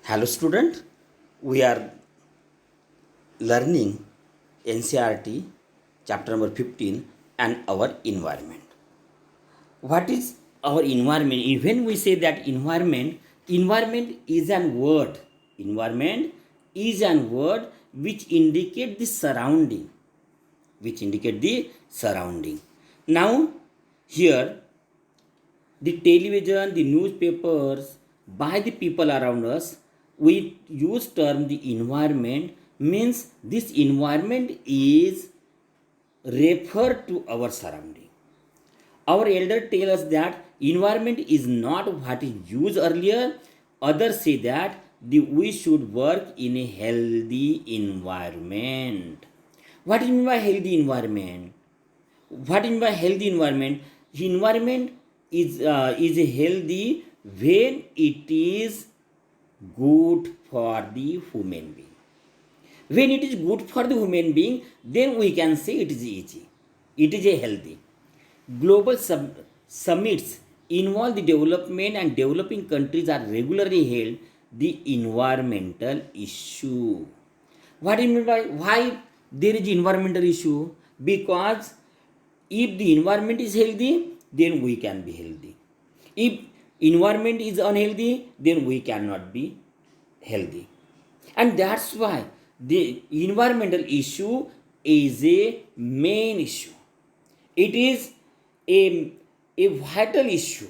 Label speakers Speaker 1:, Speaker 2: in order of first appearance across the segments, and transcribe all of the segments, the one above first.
Speaker 1: Hello student, we are learning NCERT chapter number 15 and our environment. What is our environment? When we say that environment is an word. Environment is an word which indicate the surrounding. Now here the television, the newspapers, by the people around us, we use term the environment means this environment is referred to our surrounding. Our elder tell us that environment is not what is used earlier. Others say that we should work in a healthy environment. What do you mean by healthy environment? What in by healthy environment? Environment is a healthy when it is good for the human being. When it is good for the human being, then we can say it is easy. It is a healthy. Global summits involve the development and developing countries are regularly held the environmental issue. What do you mean by why there is environmental issue? Because if the environment is healthy, then we can be healthy. If environment is unhealthy, then we cannot be healthy. And that's why the environmental issue is a main issue. It is a vital issue.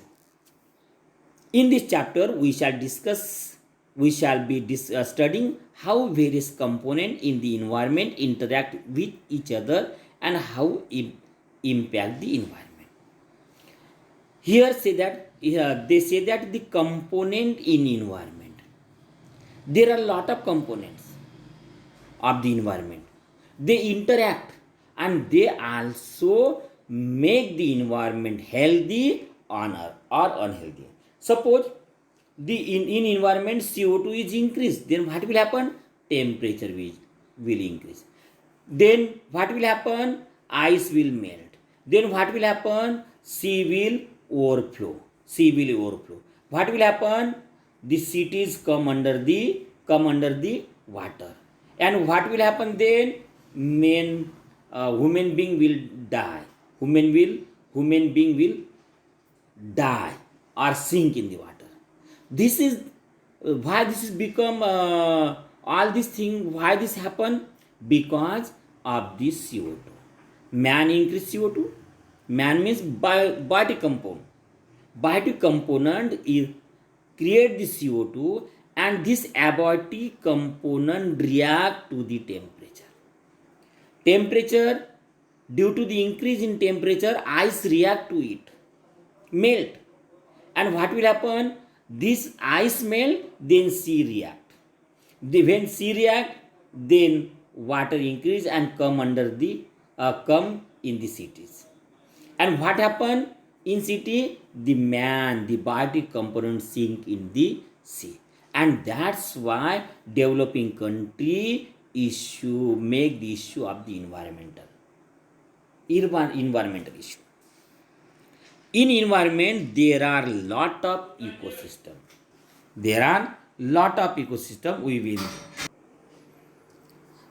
Speaker 1: In this chapter, we shall be studying how various components in the environment interact with each other and how it impact the environment. Here they say that the component in environment. There are a lot of components of the environment. They interact and they also make the environment healthy or unhealthy. Suppose in environment CO2 is increased, then what will happen? Temperature will increase. Then what will happen? Ice will melt. Then what will happen? Sea will overflow. What will happen? The cities come under the water. And what will happen then? Human being will die. Human being will die or sink in the water. This is why this is become all these things. Why this happen? Because of this CO2. Man increase CO2. Man means biotic compound. Biotic component is create the CO2 and this abiotic component react to the temperature. Temperature, due to the increase in temperature, ice react to it, melt. And what will happen? This ice melt, then sea react. When sea react, then water increase and come in the cities. And what happen in city? The biotic component sink in the sea. And that's why developing country make the issue of the environmental issue. In environment, there are lot of ecosystem. We will.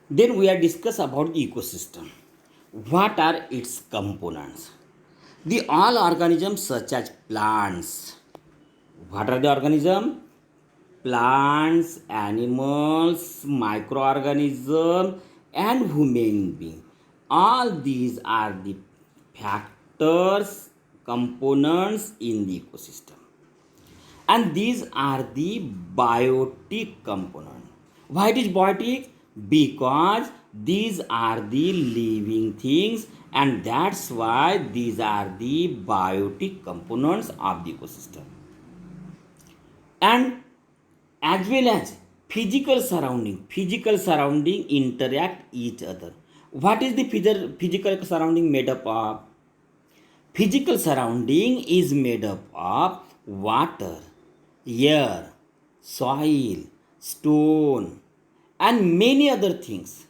Speaker 1: Then we are discuss about the ecosystem. What are its components? The all organisms such as plants. What are the organisms? Plants, animals, microorganisms, and human beings. All these are the factors, components in the ecosystem. And these are the biotic component. Why it is biotic? Because these are the living things and that's why these are the biotic components of the ecosystem. And as well as physical surrounding interact each other. What is the physical surrounding made up of? Physical surrounding is made up of water, air, soil, stone, and many other things.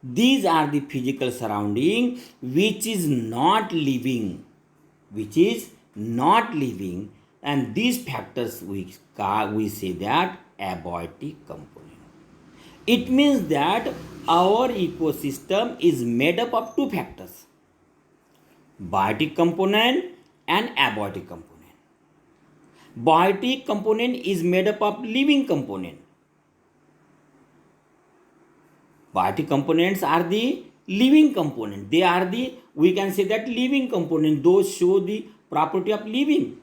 Speaker 1: These are the physical surrounding which is not living, and these factors we say that abiotic component. It means that our ecosystem is made up of two factors: biotic component and abiotic component. Biotic component is made up of living component. Biotic components are the living component. They are the, we can say that, living component. Those show the property of living.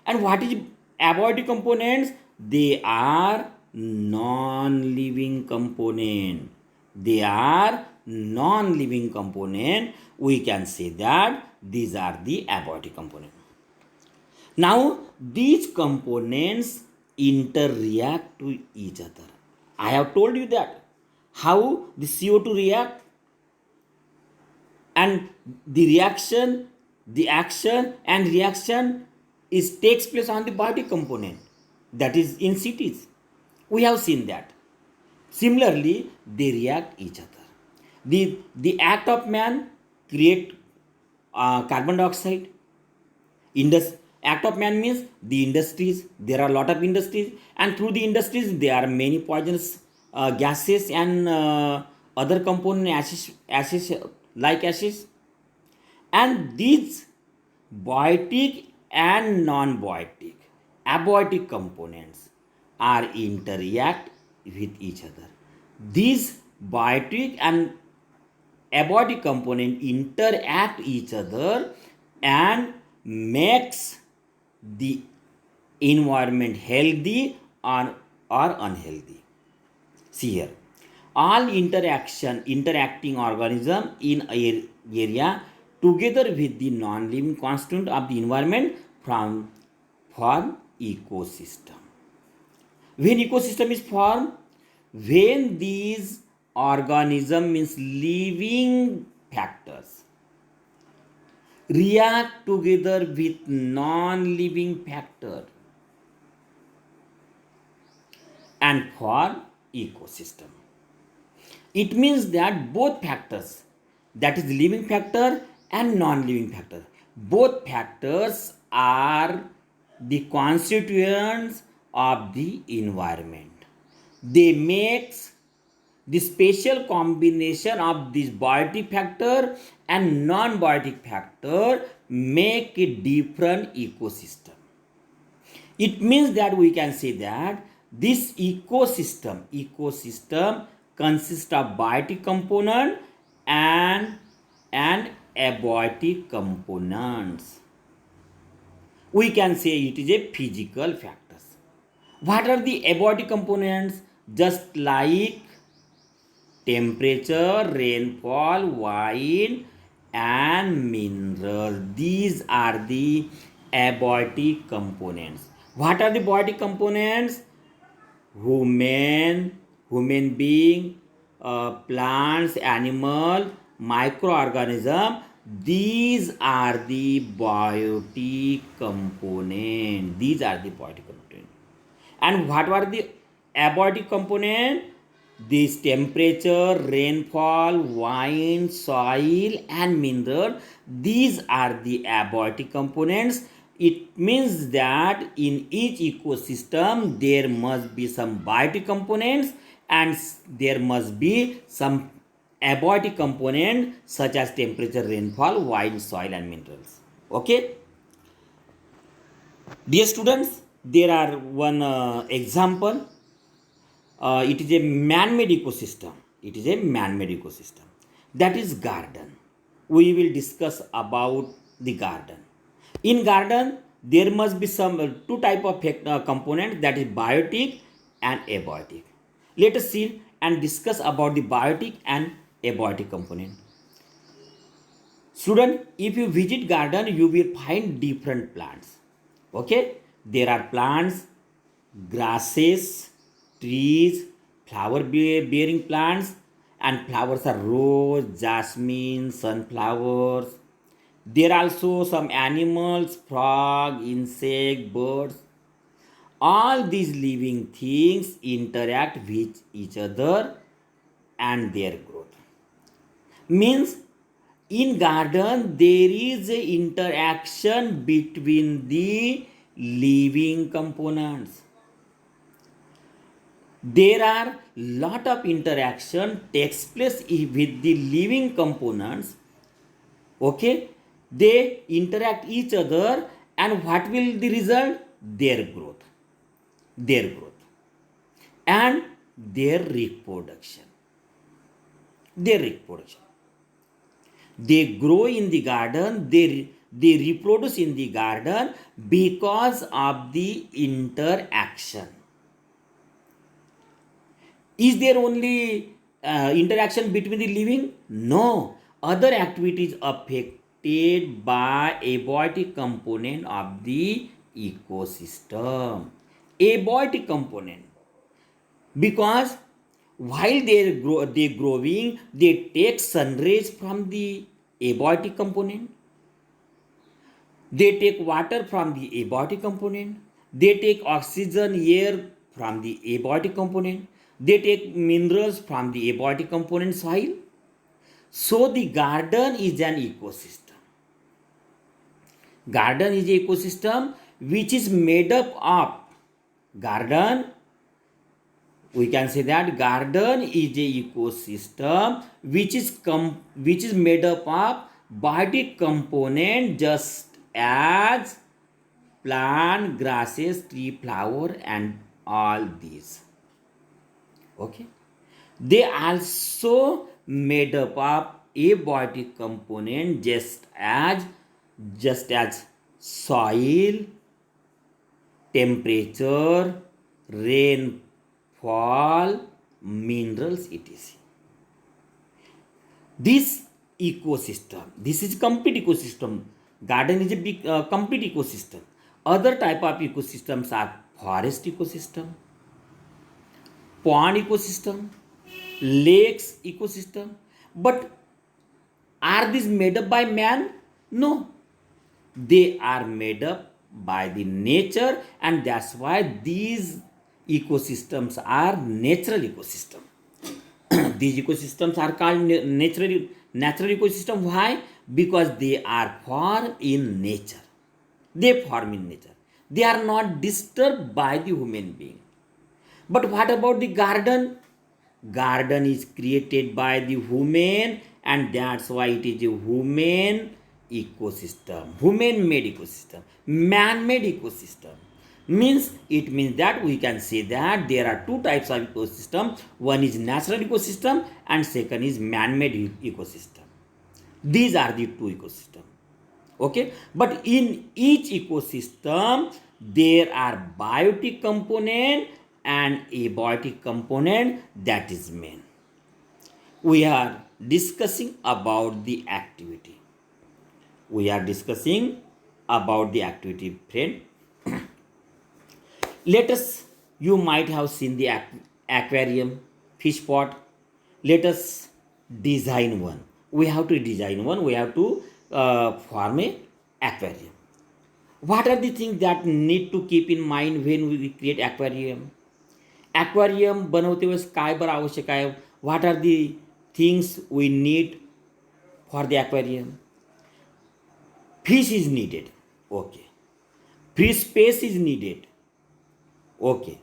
Speaker 1: And what is abiotic components? They are non-living component. They are non-living component. We can say that these are the abiotic component. Now these components interact to each other. I have told you that how the CO2 react, and the reaction, the action and reaction is takes place on the body component, that is in cities. We have seen that. Similarly, they react each other. The act of man create carbon dioxide. Act of man means the industries. There are a lot of industries, and through the industries there are many poisonous gases and other component ashes like ashes. And these biotic and non-biotic, abiotic components are interact with each other. These biotic and abiotic component interact each other and makes the environment healthy or unhealthy. See here, all interacting organism in area together with the non-living constituent of the environment form ecosystem. When ecosystem is formed, when these organism means living factors react together with non-living factor and form ecosystem. It means that both factors, that is living factor and non-living factor, both factors are the constituents of the environment. They makes the special combination of this biotic factor and non-biotic factor make a different ecosystem. It means that we can say that this ecosystem consists of biotic component and abiotic components. We can say it is a physical factors. What are the abiotic components? Just like temperature, rainfall, wind and mineral. These are the abiotic components. What are the biotic components? Human being, plants, animal, microorganism. These are the biotic component. These are the biotic component. And what are the abiotic component? This temperature, rainfall, wind, soil and mineral. These are the abiotic components. It means that in each ecosystem there must be some biotic components and there must be some abiotic component such as temperature, rainfall, wind, soil and minerals. Okay, dear students, there are one example. It is a man-made ecosystem. It is a man-made ecosystem. That is garden. We will discuss about the garden. In garden, there must be some two type of components, that is biotic and abiotic. Let us see and discuss about the biotic and abiotic component. Student, if you visit garden, you will find different plants. Okay, there are plants, grasses, trees, flower bearing plants, and flowers are rose, jasmine, sunflowers. There are also some animals, frog, insect, birds. All these living things interact with each other and their growth. Means in garden there is a interaction between the living components. there are lot of interaction takes place with the living components. Okay, they interact each other, and what will the result? Their growth and their reproduction. They grow in the garden, they reproduce in the garden because of the interaction. Is there only interaction between the living? No. Other activities affected by abiotic component of the ecosystem. Abiotic component. Because while they growing, they take sun rays from the abiotic component. They take water from the abiotic component. They take oxygen air from the abiotic component. They take minerals from the abiotic component soil. So the garden is an ecosystem. Garden is an ecosystem which is made up of garden. We can say that garden is a ecosystem which is made up of biotic component, just as plant, grasses, tree, flower, and all these. Okay, they also made up of abiotic component, just as soil, temperature, rainfall, minerals, etc. This is complete ecosystem. Garden is a big complete ecosystem. Other type of ecosystems are forest ecosystem, pond ecosystem, lakes ecosystem. But are these made up by man? No, they are made up by the nature, and that's why these ecosystems are natural ecosystem. These ecosystems are called natural ecosystem. Why? Because they are formed in nature. They are not disturbed by the human being. But what about the garden? Garden is created by the human, and that's why it is a human-made ecosystem, man-made ecosystem. It means that we can say that there are two types of ecosystem. One is natural ecosystem, and second is man-made ecosystem. These are the two ecosystems. Okay, but in each ecosystem there are biotic component and abiotic component, that is main. We are discussing about the activity. Friend. Let us, you might have seen the aquarium, fish pot. Let us design one. We have to form a aquarium. What are the things that need to keep in mind when we create aquarium? Aquarium बनवते वेळेस काय बरं आवश्यक आहे? What are the things we need for the aquarium? Fish is needed. Okay. Fish space is needed. Okay.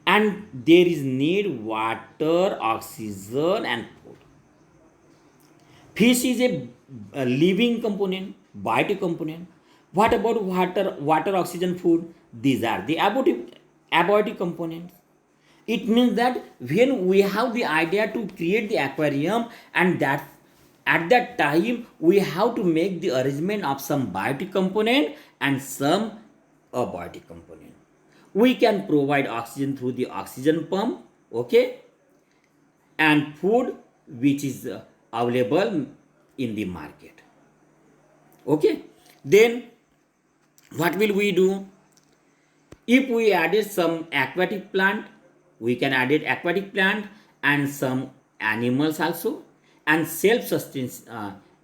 Speaker 1: And there is need water, oxygen, and food. Fish is a living component, biotic component. What about water, oxygen, food? These are the abiotic components. It means that when we have the idea to create the aquarium, and that at that time we have to make the arrangement of some biotic component and some abiotic component. We can provide oxygen through the oxygen pump, okay, and food which is available in the market. Okay, then what will we do? If we added some aquatic plant, we can add aquatic plant and some animals also, and self-sustain,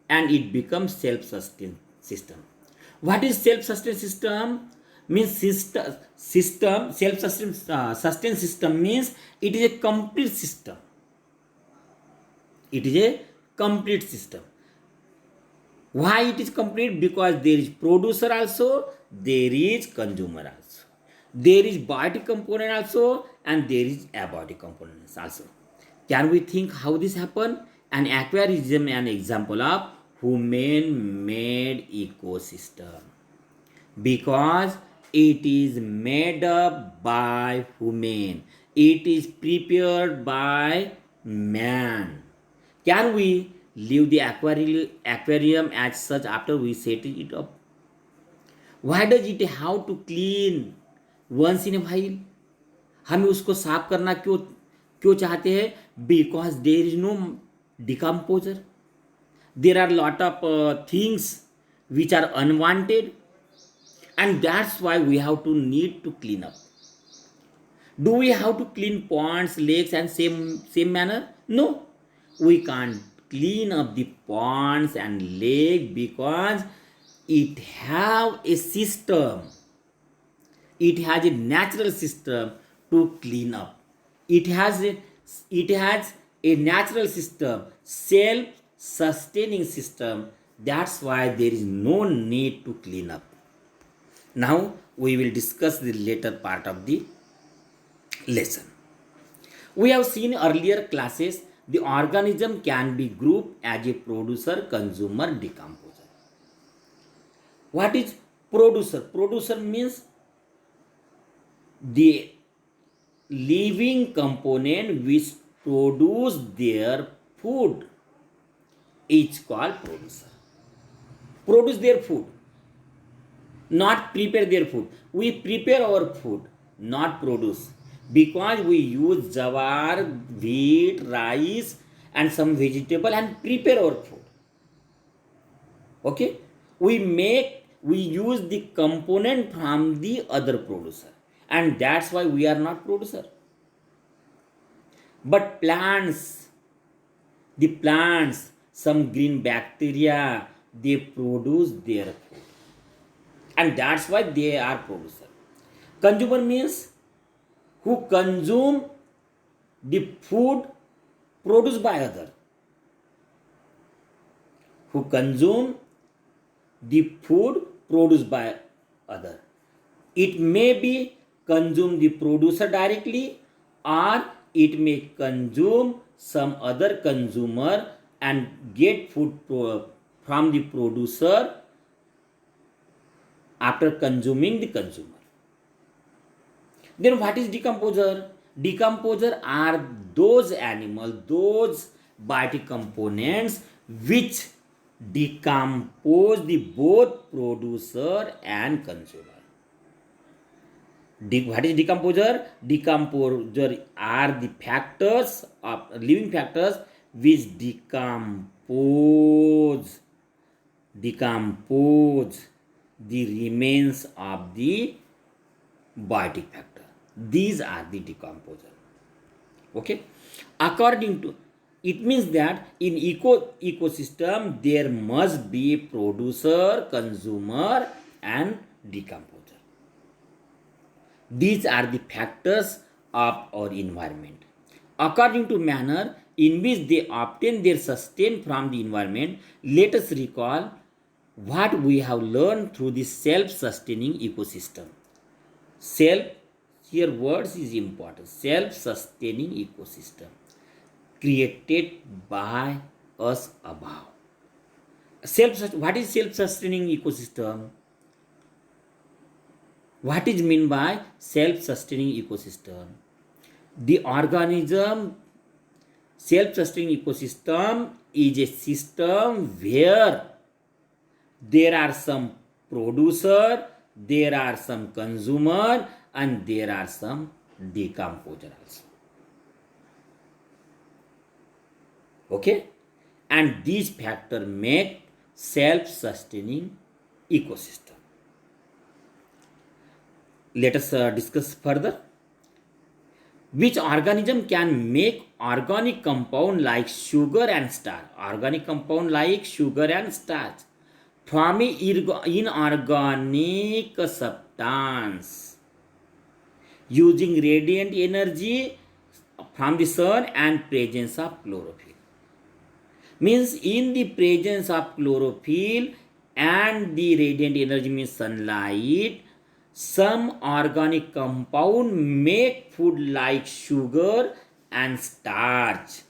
Speaker 1: and it becomes self-sustain system. What is self-sustain system? Means self-sustain system means it is a complete system. Why it is complete? Because there is producer also, there is consumer also, there is biotic component also, and there is abiotic components also. Can we think how this happen? An aquarism an example of human-made ecosystem because it is made up by human. It is prepared by man. Can we leave the aquarium as such after we set it up? Why does it have to clean once in a while? हमें उसको साफ करना क्यों क्यों चाहते हैं? Because there is no decomposer. There are lot of things which are unwanted, and that's why we have to need to clean up. Do we have to clean ponds, lakes, and same manner? No, we can't clean up the ponds and lake because it have a system. It has a natural system to clean up. It has a natural system, self-sustaining system. That's why there is no need to clean up. Now we will discuss the later part of the lesson. We have seen earlier classes the organism can be grouped as a producer, consumer, decomposer. What is producer? Producer means the living component which produce their food is called producer. Produce their food, not prepare their food. We prepare our food, not produce, because we use jawar, wheat, rice, and some vegetable and prepare our food. Okay, we use the component from the other producer, and that's why we are not producer. But plants, some green bacteria, they produce their food, and that's why they are producer. Consumer means who consume the food produced by other. Who consume the food produced by other. It may be consume the producer directly, or it may consume some other consumer and get food from the producer after consuming the consumer. Then what is decomposer? Decomposer are those animals, those biotic components which decompose the both producer and consumer. What is decomposer? Decomposer are the factors of living factors which decompose the remains of the biotic factor. These are the decomposer. Okay, according to it means that in ecosystem there must be producer, consumer, and decomposer. These are the factors of our environment. According to manner in which they obtain their sustain from the environment, let us recall what we have learned through the self-sustaining ecosystem. Here words is important. Self-sustaining ecosystem created by us above. What is self-sustaining ecosystem? What is meant by self-sustaining ecosystem? The organism self-sustaining ecosystem is a system where there are some producer, there are some consumer, and there are some decomposer also. Okay, and these factors make self-sustaining ecosystem. Let us discuss further. Which organism can make organic compound like sugar and starch? Organic compound like sugar and starch from inorganic substance using radiant energy from the sun and presence of chlorophyll. Means in the presence of chlorophyll and the radiant energy means sunlight, some organic compound make food like sugar and starch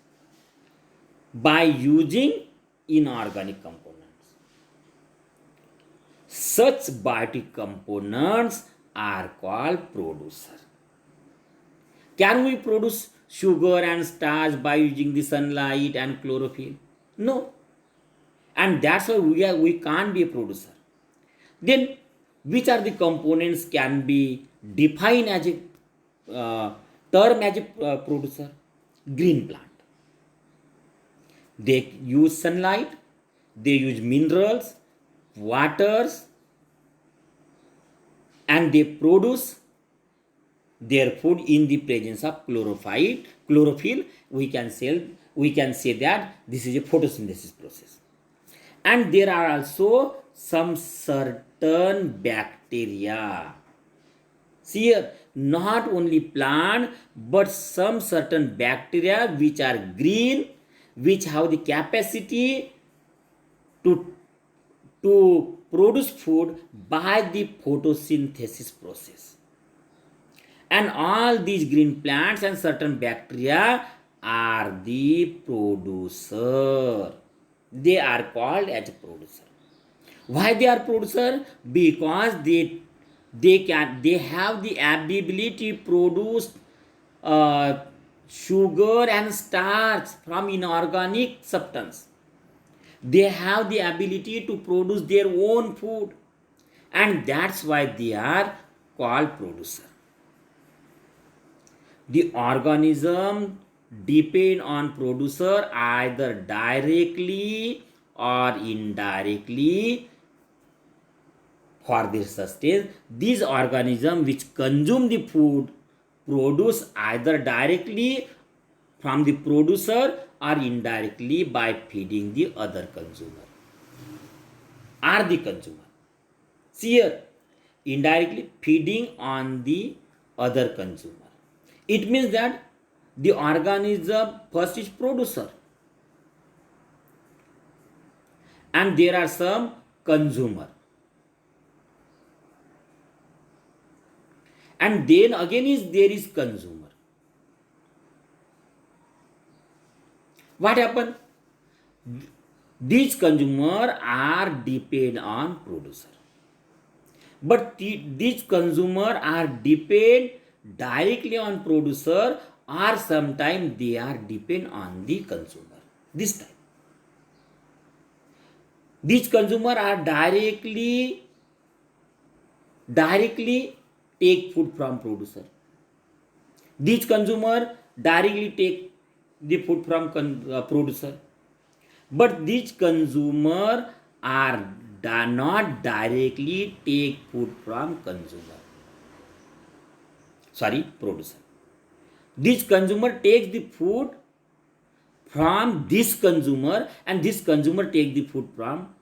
Speaker 1: by using inorganic components. Such biotic components are called producer. Can we produce sugar and starch by using the sunlight and chlorophyll? No. And that's why we can't be a producer. Then, which are the components can be defined as a term as a producer? Green plant. They use sunlight, they use minerals, waters, and they produce their food in the presence of chlorophyll. We can say that this is a photosynthesis process. And there are also some certain bacteria. See here, not only plant but some certain bacteria which are green, which have the capacity to produce food by the photosynthesis process. And all these green plants and certain bacteria are the producer. They are called as producer. Why they are producer? Because they have the ability to produce uh, sugar and starch from inorganic substance. They have the ability to produce their own food, and that's why they are called producer. The organism depend on producer either directly or indirectly for their sustenance. These organisms which consume the food produce either directly from the producer or indirectly by feeding the other consumer or the consumer. See here, indirectly feeding on the other consumer. It means that the organism first is producer and there are some consumer, and then again there is consumer. What happened? These consumer are depend on producer, but these consumer are depend directly on producer, or sometimes they are depend on the consumer. This time these consumer are directly take food from producer. These consumer directly take the food from producer, but these consumer are not directly take food from consumer. Sorry, producer. This consumer takes the food from this consumer, and this consumer take the food from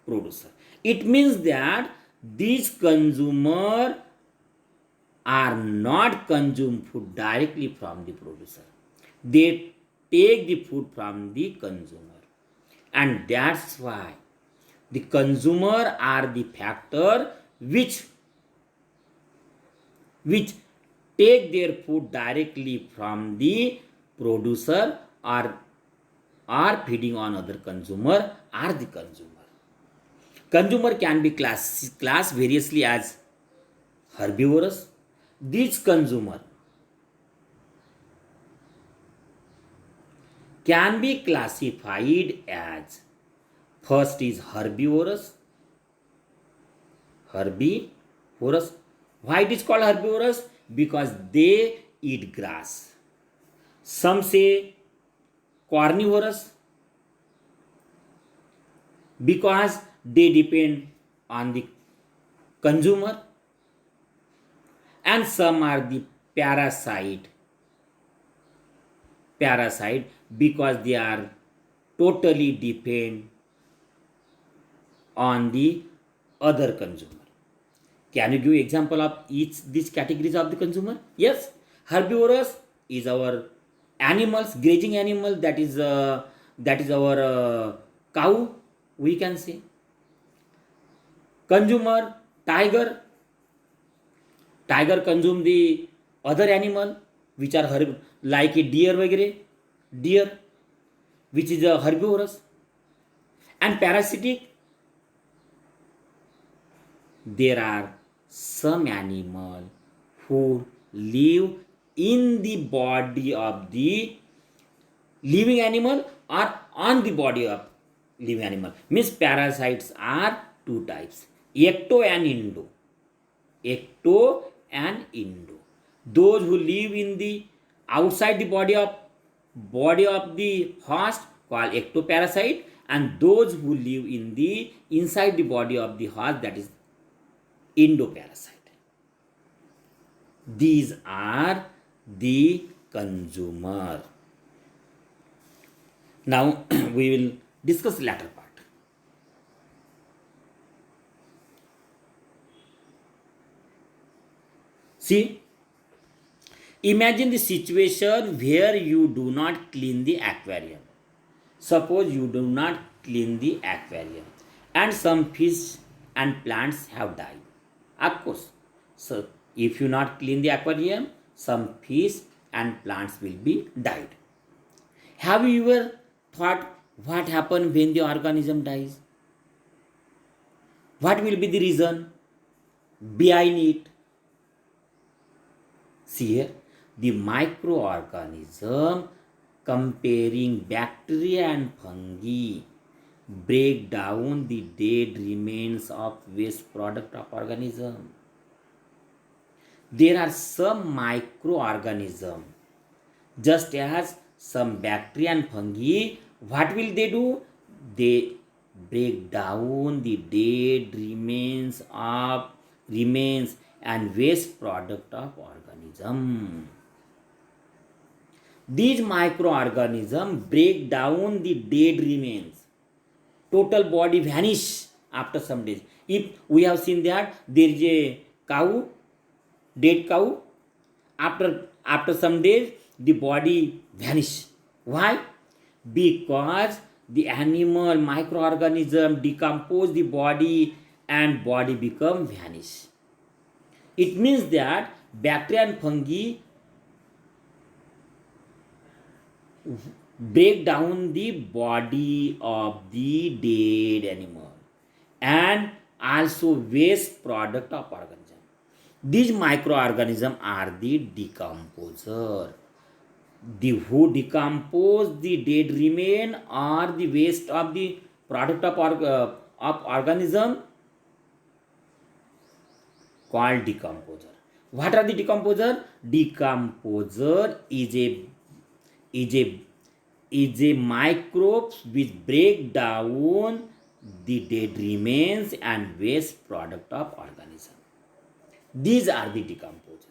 Speaker 1: producer. It means that these consumer are not consume food directly from the producer. They take the food from the consumer, and that's why the consumer are the factor which take their food directly from the producer, or feeding on other consumer or the consumer. Consumer can be class variously as herbivorous. These consumer can be classified as, first is herbivorous. Why it is called herbivorous? Because they eat grass. Some say carnivorous because they depend on the consumer, and some are the parasite because they are totally depend on the other consumer. Can you give example of each these categories of the consumer? Yes, herbivorous is our animals, grazing animal, that is our cow, we can say. Consumer, tiger. Tiger consume the other animal which are like a deer वगैरह, deer which is a herbivorous. And parasitic, there are some animal who live in the body of the living animal or on the body of living animal. Means parasites are two types, ecto and endo. Ecto and endo. Those who live in the outside the body of the host called ectoparasite, and those who live in the inside the body of the host, that is endoparasite. These are the consumer. Now we will discuss the latter part. See, imagine the situation where you do not clean the aquarium. Suppose you do not clean the aquarium and some fish and plants have died. Of course, so if you not clean the aquarium, some fish and plants will be died. Have you ever thought what happens when the organism dies? What will be the reason behind it? See here, the microorganism comparing bacteria and fungi break down the dead remains of waste product of organism. There are some microorganism, just as some bacteria and fungi, what will they do? They break down the dead remains and waste product of organism. These microorganisms break down the dead remains. Total body vanish after some days. If we have seen that there is a cow, dead cow, after some days the body vanish. Why? Because the animal microorganism decompose the body and body become vanish. It means that bacteria and fungi break down the body of the dead animal and also waste product of organism. These microorganisms are the decomposer. The who decompose the dead remain or the waste of the product of organism called decomposer. What are the decomposer? Decomposer is a microbes which break down the dead remains and waste product of organism. These are the decomposer.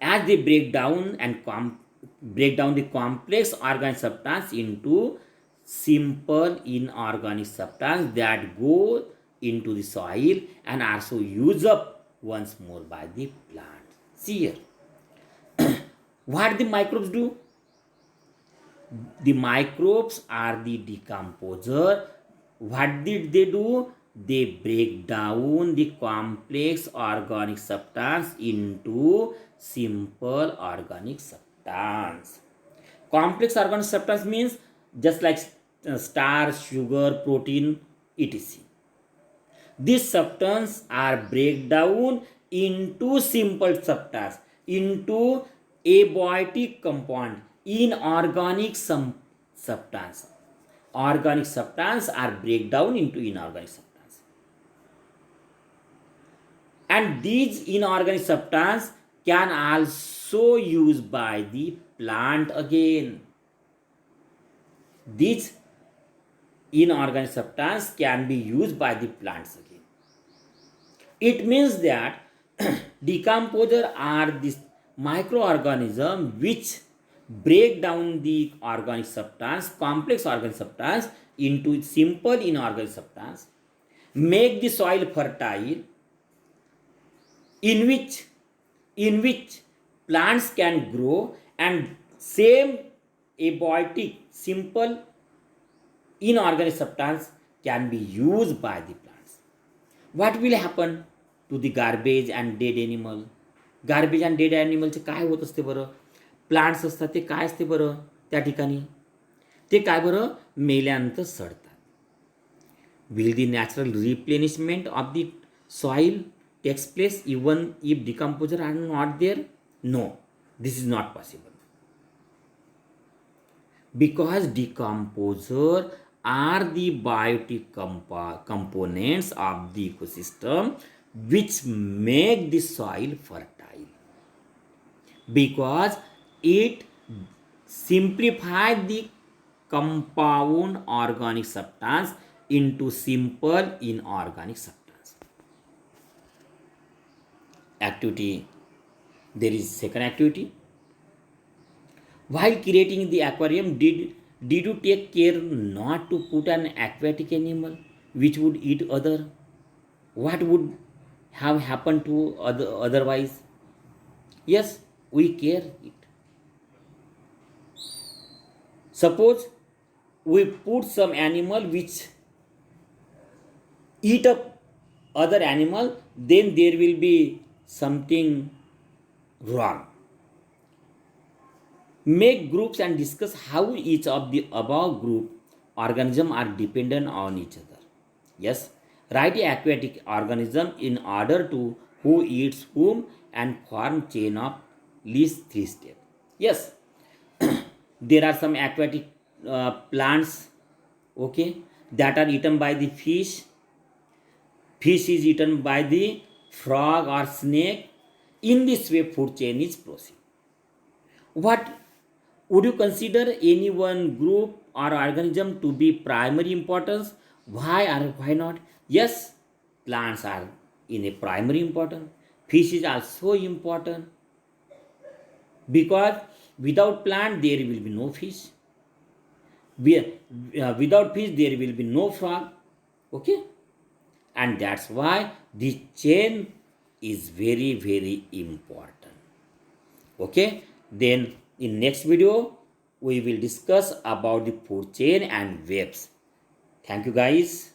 Speaker 1: As they break down and break down the complex organic substance into simple inorganic substance that go into the soil and also used up once more by the plant. See here, what the microbes do? The microbes are the decomposer. What did they do? They break down the complex organic substance into simple organic substance. Complex organic substance means just like starch, sugar, protein, etc. These substances are break down into simple substance, into abiotic compound, inorganic substance. Organic substance are break down into inorganic substance. And these inorganic substance can also used by the plant again. These inorganic substance can be used by the plants again. It means that decomposer are these microorganisms which break down the organic substance, complex organic substance into simple inorganic substance, make the soil fertile, in which plants can grow, and same abiotic simple inorganic substance can be used by the plants. What will happen to the garbage and dead animal. Garbage and dead ॲनिमलचे काय होत असते बरं? Plants असतात ते काय असते बरं त्या ठिकाणी? ते काय बरं? मेल्यानंतर सडतात. Will the natural replenishment of the soil takes place even if decomposer are not there? No, this is not possible. Because decomposer are the biotic components of the ecosystem which make the soil fertile, because it simplifies the compound organic substance into simple inorganic substance. Activity, there is second activity. While creating the aquarium, did you take care not to put an aquatic animal which would eat other? What would have happened to otherwise? Yes, we care it. Suppose we put some animal which eat up other animal, then there will be something wrong. Make groups and discuss how each of the above group organisms are dependent on each other. Yes, write the aquatic organism in order to who eats whom and form chain of least 3 steps. Yes, there are some aquatic plants, okay, that are eaten by the fish. Fish is eaten by the frog or snake. In this way, food chain is proceed. What would you consider any one group or organism to be primary importance? Why or why not? Yes, plants are in a primary importance. Fish is also important, because without plant there will be no fish. Without fish there will be no frog. Okay, and that's why this chain is very very important. Okay, then in next video we will discuss about the food chain and webs. Thank you guys.